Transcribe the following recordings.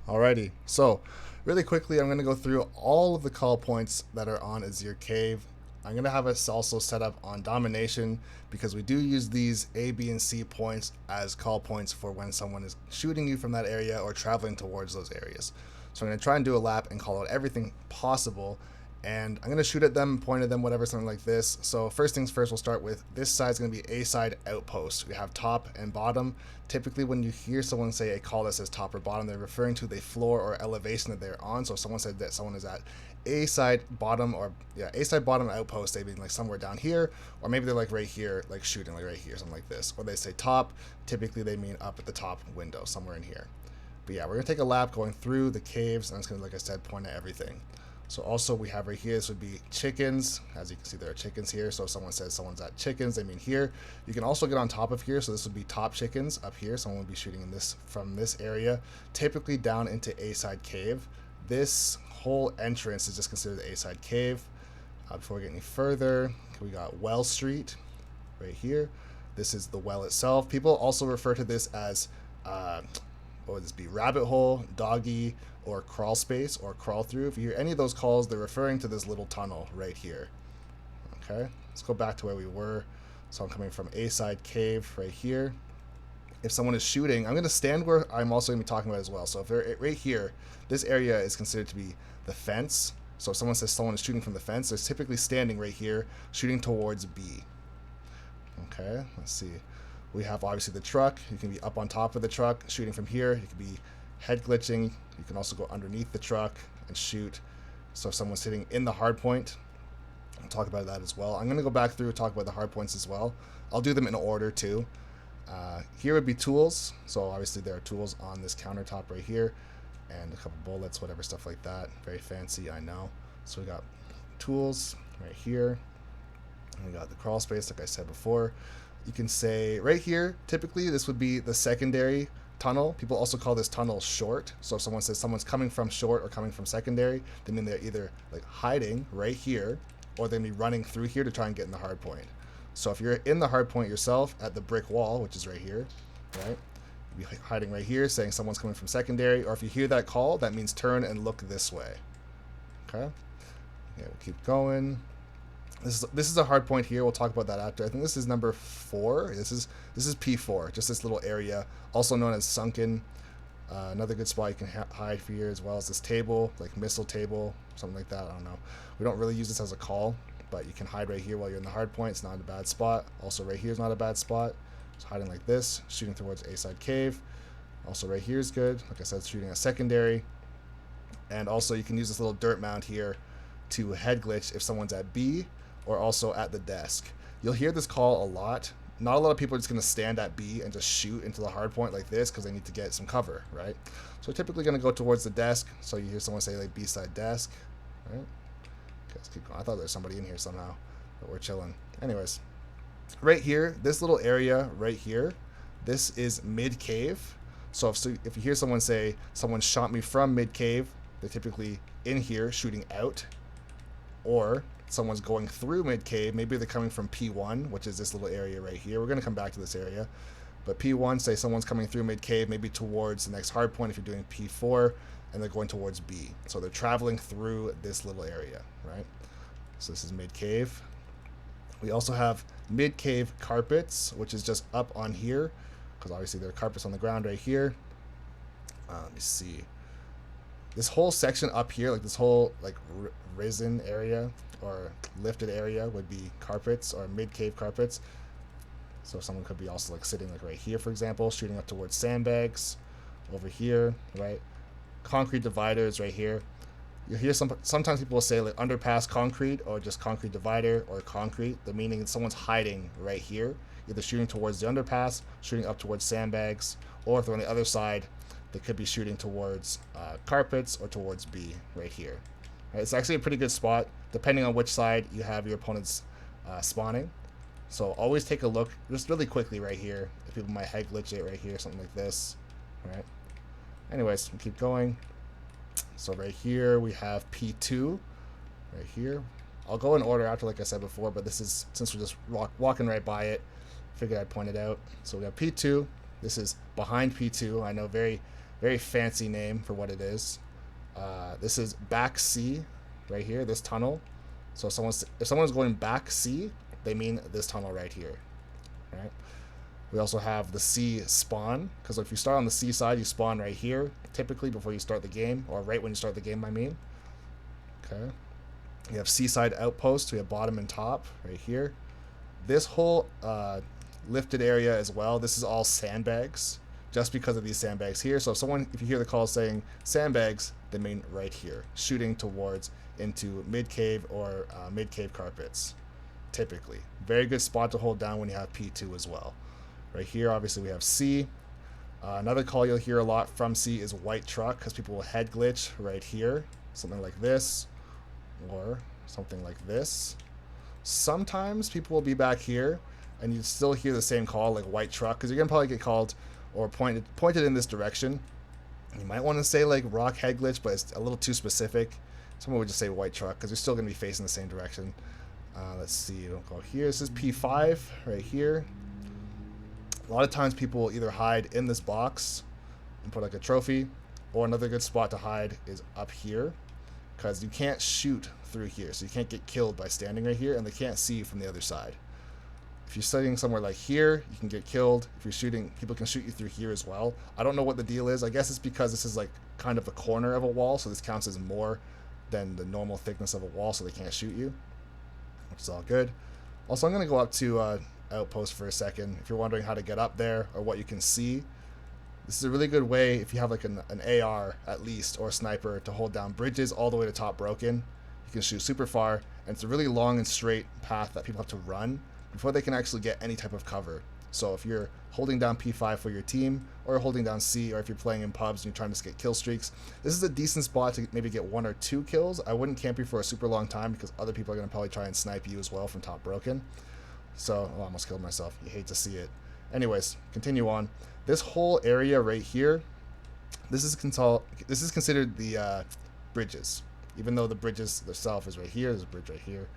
Alrighty, so really quickly, I'm going to go through all of the call points that are on Azhir Cave. I'm going to have us also set up on Domination because we do use these A, B, and C points as call points for when someone is shooting you from that area or traveling towards those areas. So I'm going to try and do a lap and call out everything possible. And I'm going to shoot at them, point at them, whatever, something like this. So first things first, we'll start with this side is going to be A side outpost. We have top and bottom. Typically when you hear someone say a call that says top or bottom, they're referring to the floor or elevation that they're on. So if someone said that someone is at A side bottom or A side bottom outpost, they mean like somewhere down here, or maybe they're like right here, like shooting like right here, something like this. Or they say top, typically they mean up at the top window, somewhere in here. But yeah, we're going to take a lap going through the caves, and it's going to, like I said, point at everything. So also we have right here, this would be chickens. As you can see, there are chickens here. So if someone says someone's at chickens, they mean here. You can also get on top of here. So this would be top chickens up here. Someone would be shooting in this from this area, typically down into A side cave. This whole entrance is just considered the A side cave. Before we get any further, we got Well Street right here. This is the well itself. People also refer to this as what would this be? Rabbit hole, doggy, or crawl space, or crawl through. If you hear any of those calls, they're referring to this little tunnel right here. Okay, let's go back to where we were. So I'm coming from A side cave right here. If someone is shooting, I'm going to stand where I'm also going to be talking about as well. So if they're right here, this area is considered to be the fence. So if someone says someone is shooting from the fence, they're typically standing right here, shooting towards B. Okay, let's see. We have obviously the truck. You can be up on top of the truck shooting from here. You can be head glitching. You can also go underneath the truck and shoot. So if someone's sitting in the hard point, I'll talk about that as well. I'm going to go back through and talk about the hard points as well. I'll do them in order too. Here would be tools. So obviously there are tools on this countertop right here and a couple bullets, whatever, stuff like that. Very fancy, I know. So we got tools right here. And we got the crawl space, like I said before. You can say right here, typically this would be the secondary tunnel. People also call this tunnel short. So if someone says someone's coming from short or coming from secondary, they mean they're either like hiding right here or they may be running through here to try and get in the hard point. So if you're in the hard point yourself at the brick wall, which is right here, right? You'd be hiding right here saying someone's coming from secondary, or if you hear that call, that means turn and look this way. Okay? Yeah, we'll keep going. This is a hard point here. We'll talk about that after. I think this is number 4. This is P4, just this little area, also known as sunken. Another good spot you can hide for here as well as this table, like missile table, something like that. I don't know. We don't really use this as a call, but you can hide right here while you're in the hard point. It's not a bad spot. Also right here is not a bad spot. Just hiding like this, shooting towards A side cave. Also right here is good. Like I said, shooting a secondary. And also you can use this little dirt mound here to head glitch if someone's at B or also at the desk. You'll hear this call a lot. Not a lot of people are just going to stand at B and just shoot into the hard point like this because they need to get some cover, right? So typically going to go towards the desk. So you hear someone say like B side desk, right? Okay, let's keep going. I thought there was somebody in here somehow, but we're chilling. Anyways, right here, this little area right here, this is mid cave. So if you hear someone say someone shot me from mid cave, they're typically in here shooting out, or someone's going through mid cave. Maybe they're coming from P1, which is this little area right here. We're going to come back to this area, but P1, say someone's coming through mid cave, maybe towards the next hard point if you're doing P4, and they're going towards B. So they're traveling through this little area, right? So this is mid cave. We also have mid cave carpets, which is just up on here, because obviously there are carpets on the ground right here. Let me see. This whole section up here, like this whole like risen area or lifted area would be carpets or mid-cave carpets. So someone could be also like sitting like right here, for example, shooting up towards sandbags over here, right? Concrete dividers right here. You hear sometimes people will say like underpass concrete or just concrete divider or concrete. The meaning is someone's hiding right here, either shooting towards the underpass, shooting up towards sandbags, or if they're on the other side, they could be shooting towards carpets or towards B right here. Right, it's actually a pretty good spot depending on which side you have your opponents spawning. So always take a look just really quickly right here. If people might head glitch it right here, something like this. All right. Anyways, we'll keep going. So right here we have P2 right here. I'll go in order after, like I said before, but this is, since we're just walking right by it, figured I'd point it out. So we have P2. This is behind P2. I know, very Very fancy name for what it is. This is back C right here, this tunnel. So if someone's going back C, they mean this tunnel right here. Right? We also have the C spawn, because if you start on the C side, you spawn right here, typically before you start the game, or right when you start the game, I mean. Okay. We have C side outpost, we have bottom and top right here. This whole lifted area as well, this is all sandbags, just because of these sandbags here. So if you hear the call saying sandbags, they mean right here, shooting towards into mid cave or mid cave carpets, typically. Very good spot to hold down when you have P2 as well. Right here, obviously, we have C. Another call you'll hear a lot from C is white truck, because people will head glitch right here, something like this, or something like this. Sometimes people will be back here, and you still hear the same call, like white truck, because you're gonna probably get called or pointed in this direction. You might want to say like rock head glitch, but it's a little too specific. Someone would just say white truck, because you're still gonna be facing the same direction. Let's see, we'll go here. This is P5 right here. A lot of times people will either hide in this box and put like a trophy, or another good spot to hide is up here, because you can't shoot through here, so you can't get killed by standing right here, and they can't see you from the other side. If you're sitting somewhere like here, you can get killed. If you're shooting, people can shoot you through here as well. I don't know what the deal is. I guess it's because this is like kind of a corner of a wall, so this counts as more than the normal thickness of a wall, so they can't shoot you, which is all good. Also, I'm going to go up to outpost for a second. If you're wondering how to get up there or what you can see, this is a really good way if you have like an AR at least, or a sniper, to hold down bridges all the way to top broken. You can shoot super far, and it's a really long and straight path that people have to run before they can actually get any type of cover. So if you're holding down P5 for your team, or holding down C, or if you're playing in pubs and you're trying to get kill streaks, this is a decent spot to maybe get 1 or 2 kills. I wouldn't camp you for a super long time, because other people are going to probably try and snipe you as well from top broken. So, I almost killed myself. You hate to see it. Anyways, continue on. This whole area right here, this is considered the bridges. Even though the bridges themselves is right here, there's a bridge right here.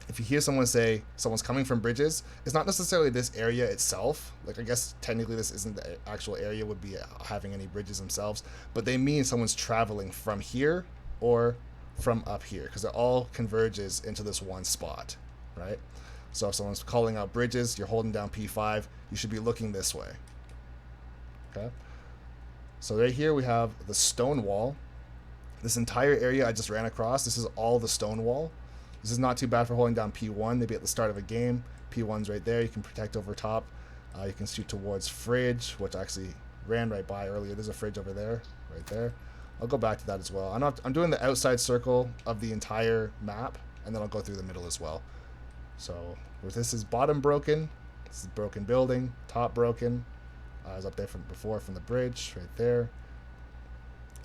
If you hear someone say someone's coming from bridges, it's not necessarily this area itself. Like, I guess technically this isn't the actual area would be having any bridges themselves, but they mean someone's traveling from here or from up here, because it all converges into this one spot, right? So if someone's calling out bridges, you're holding down P5, you should be looking this way. Okay. So right here we have the stone wall. This entire area I just ran across, this is all the stone wall. This is not too bad for holding down P1, maybe at the start of a game. P1's right there, you can protect over top. You can shoot towards fridge, which I actually ran right by earlier. There's a fridge over there, right there. I'll go back to that as well. I'm doing the outside circle of the entire map, and then I'll go through the middle as well. So this is bottom broken, this is broken building, top broken. I was up there from before from the bridge, right there.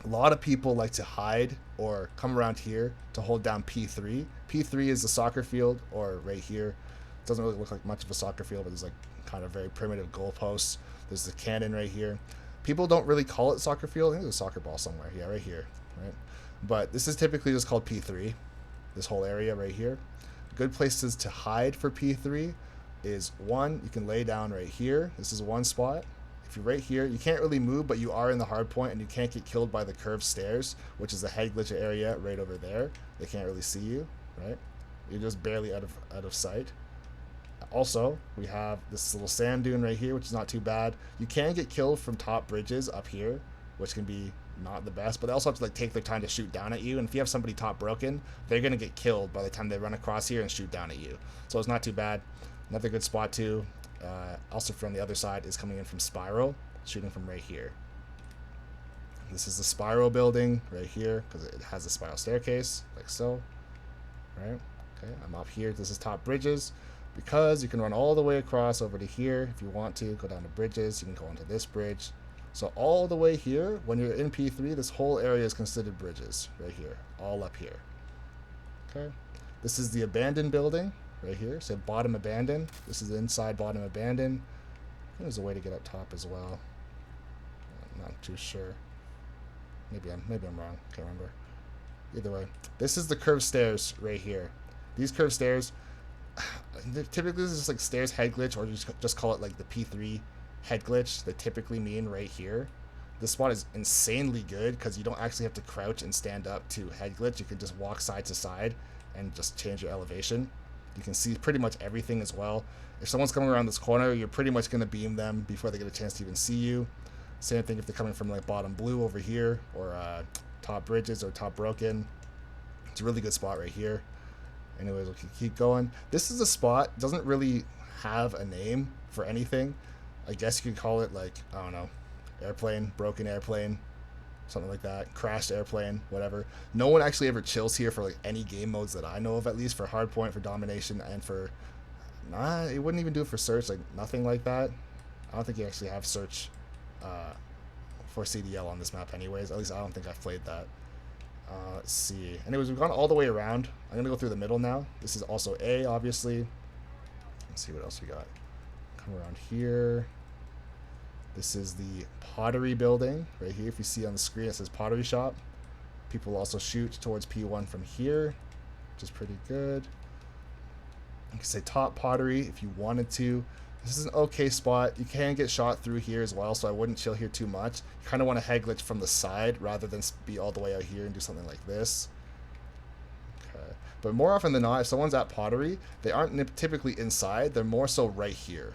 A lot of people like to hide or come around here to hold down P3. P3 is the soccer field, or right here. It doesn't really look like much of a soccer field, but there's like kind of very primitive goalposts. There's the cannon right here. People don't really call it soccer field. I think there's a soccer ball somewhere. Yeah, right here, right? But this is typically just called P3, this whole area right here. Good places to hide for P3 is, one, you can lay down right here. This is one spot. If you're right here, you can't really move, but you are in the hard point, and you can't get killed by the curved stairs, which is the head glitch area right over there. They can't really see you, right? You're just barely out of sight. Also, we have this little sand dune right here, which is not too bad. You can get killed from top bridges up here, which can be not the best, but they also have to like take their time to shoot down at you, and if you have somebody top broken, they're gonna get killed by the time they run across here and shoot down at you. So it's not too bad. Another good spot too, also from the other side, is coming in from spiral, shooting from right here. This is the spiral building right here, because it has a spiral staircase like so, right? Okay, I'm up here. This is top bridges, because you can run all the way across over to here if you want to go down to bridges. You can go onto this bridge. So all the way here, when you're in P3, this whole area is considered bridges right here, all up here. Okay, this is the abandoned building right here. So bottom abandoned. This is the inside bottom abandoned. There's a way to get up top as well. I'm not too sure. Maybe I'm wrong. Can't remember. Either way, this is the curved stairs right here. These curved stairs, typically this is just like stairs head glitch, or just call it like the P3 head glitch, they typically mean right here. This spot is insanely good because you don't actually have to crouch and stand up to head glitch. You can just walk side to side and just change your elevation. You can see pretty much everything as well. If someone's coming around this corner, you're pretty much going to beam them before they get a chance to even see you. Same thing if they're coming from like bottom blue over here, or top bridges or top broken. It's a really good spot right here. Anyways, we'll keep going. This is a spot, doesn't really have a name for anything. I guess you could call it like, I don't know, airplane, broken airplane, something like that, crashed airplane, whatever. No one actually ever chills here for like any game modes that I know of, at least for hardpoint, for domination, and for it wouldn't even do it for search, like nothing like that. I don't think you actually have search for CDL on this map anyways. At least I don't think I've played that. Let's see. Anyways, we've gone all the way around. I'm gonna go through the middle now. This is also A, obviously. Let's see what else we got. Come around here. This is the pottery building right here. If you see on the screen, it says pottery shop. People also shoot towards P1 from here, which is pretty good. You can say top pottery if you wanted to. This is an okay spot. You can get shot through here as well, so I wouldn't chill here too much. You kind of want to head glitch from the side rather than be all the way out here and do something like this. Okay. But more often than not, if someone's at pottery, they aren't typically inside. They're more so right here,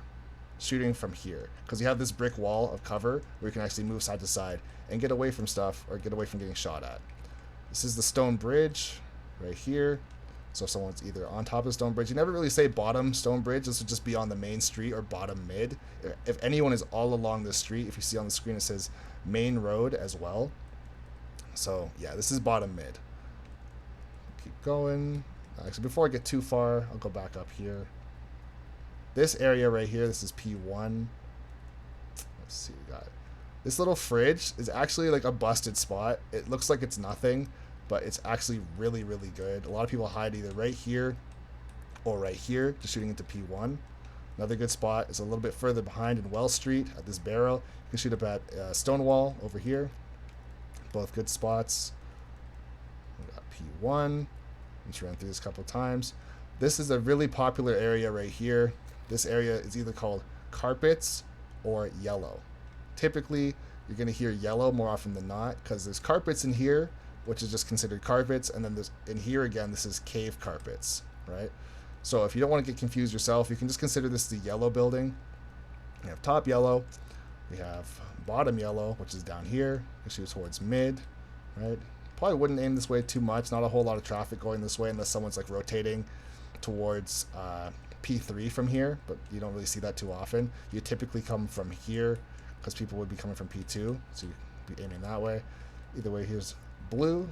shooting from here, because you have this brick wall of cover where you can actually move side to side and get away from stuff or get away from getting shot at. This is the stone bridge right here. So if someone's either on top of the stone bridge, you never really say bottom stone bridge. This would just be on the main street or bottom mid. If anyone is all along the street, if you see on the screen, it says main road as well. So yeah, this is bottom mid. Keep going. Actually, before I get too far, I'll go back up here. This area right here, this is P1. Let's see, we got this little fridge is actually like a busted spot. It looks like it's nothing, but it's actually really, really good. A lot of people hide either right here or right here, just shooting into P1. Another good spot is a little bit further behind in Well Street at this barrel. You can shoot up at Stonewall over here. Both good spots. We got P1. Let's run through this a couple of times. This is a really popular area right here. This area is either called carpets or yellow. Typically, you're going to hear yellow more often than not because there's carpets in here, which is just considered carpets, and then there's in here again, this is cave carpets, right? So if you don't want to get confused yourself, you can just consider this the yellow building. We have top yellow, we have bottom yellow, which is down here. You shoot towards mid, right? Probably wouldn't aim this way too much. Not a whole lot of traffic going this way unless someone's like rotating towards P3 from here, but you don't really see that too often. You typically come from here because people would be coming from P2, so you'd be aiming that way. Either way, here's blue.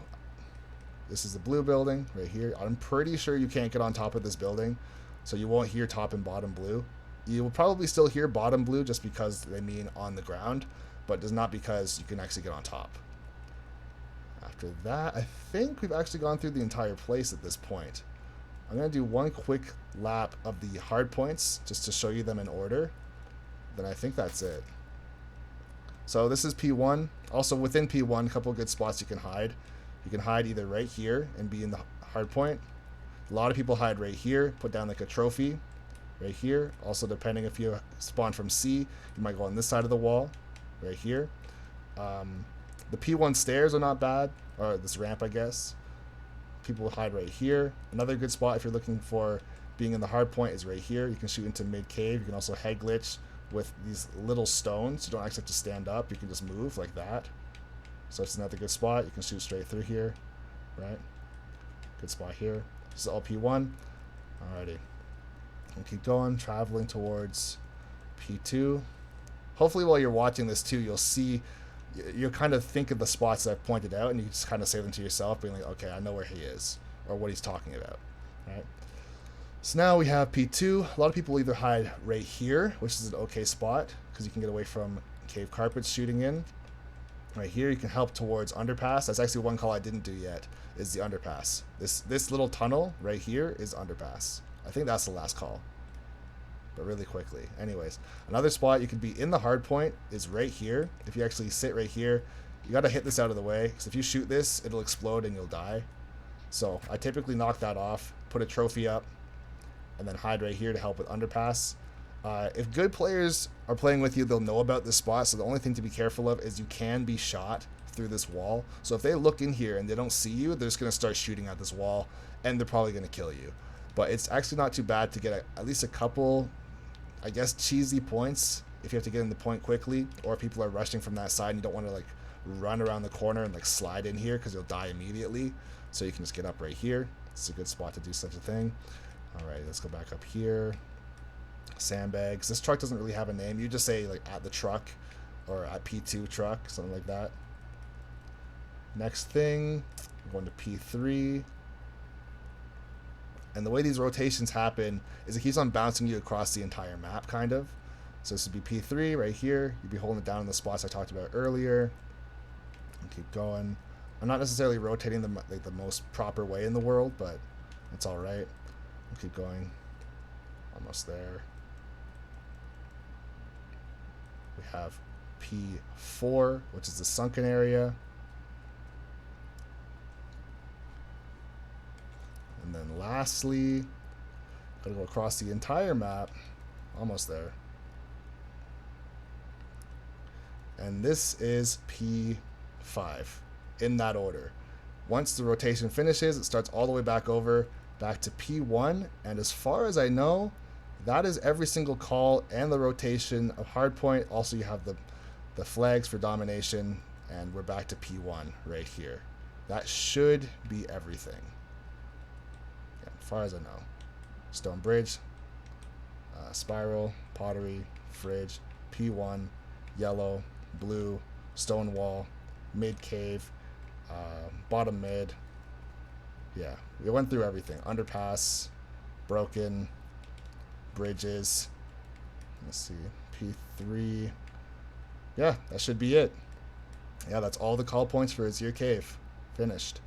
This is the blue building right here. I'm pretty sure you can't get on top of this building, so you won't hear top and bottom blue. You will probably still hear bottom blue just because they mean on the ground, but it is not because you can actually get on top. After that, I think we've actually gone through the entire place at this point. I'm going to do one quick lap of the hard points just to show you them in order. Then I think that's it. So this is P1. Also within P1, a couple of good spots you can hide. You can hide either right here and be in the hard point. A lot of people hide right here, put down like a trophy right here. Also, depending if you spawn from C, you might go on this side of the wall right here. The P1 stairs are not bad, or this ramp, I guess. People hide right here. Another good spot if you're looking for being in the hard point is right here. You can shoot into mid cave. You can also head glitch with these little stones. You don't actually have to stand up. You can just move like that. So it's another good spot. You can shoot straight through here, right? Good spot here. This is all P1. Alrighty. We'll keep going, traveling towards P2. Hopefully while you're watching this too, you'll kind of think of the spots that I've pointed out, and you just kind of say them to yourself, being like, okay, I know where he is, or what he's talking about, right? So now we have P2. A lot of people either hide right here, which is an okay spot, because you can get away from cave carpets shooting in. Right here, you can help towards underpass. That's actually one call I didn't do yet, is the underpass. This little tunnel right here is underpass. I think that's the last call. But really quickly. Anyways, another spot you could be in the hard point is right here. If you actually sit right here, you got to hit this out of the way, because if you shoot this, it'll explode and you'll die. So I typically knock that off, put a trophy up, and then hide right here to help with underpass. If good players are playing with you, they'll know about this spot. So the only thing to be careful of is you can be shot through this wall. So if they look in here and they don't see you, they're just going to start shooting at this wall, and they're probably going to kill you. But it's actually not too bad to get at least a couple, I guess, cheesy points if you have to get in the point quickly, or people are rushing from that side and you don't want to like run around the corner and like slide in here because you'll die immediately. So you can just get up right here. It's a good spot to do such a thing. All right, let's go back up here. Sandbags. This truck doesn't really have a name. You just say like at the truck or at P2 truck, something like that. Next thing, I'm going to P3. And the way these rotations happen is it keeps on bouncing you across the entire map, kind of. So this would be P3 right here. You'd be holding it down in the spots I talked about earlier. And keep going. I'm not necessarily rotating them like the most proper way in the world, but it's all right. We'll keep going. Almost there. We have P4, which is the sunken area. And then lastly, gotta go across the entire map. Almost there. And this is P5 in that order. Once the rotation finishes, it starts all the way back over, back to P1. And as far as I know, that is every single call and the rotation of hardpoint. Also, you have the flags for domination, and we're back to P1 right here. That should be everything. Yeah, as far as I know. Stone Bridge, Spiral, Pottery, Fridge, P1, Yellow, Blue, Stone Wall, Mid Cave, Bottom Mid. Yeah, we went through everything. Underpass, Broken, Bridges. Let's see, P3. Yeah, that should be it. Yeah, that's all the call points for Azhir Cave. Finished.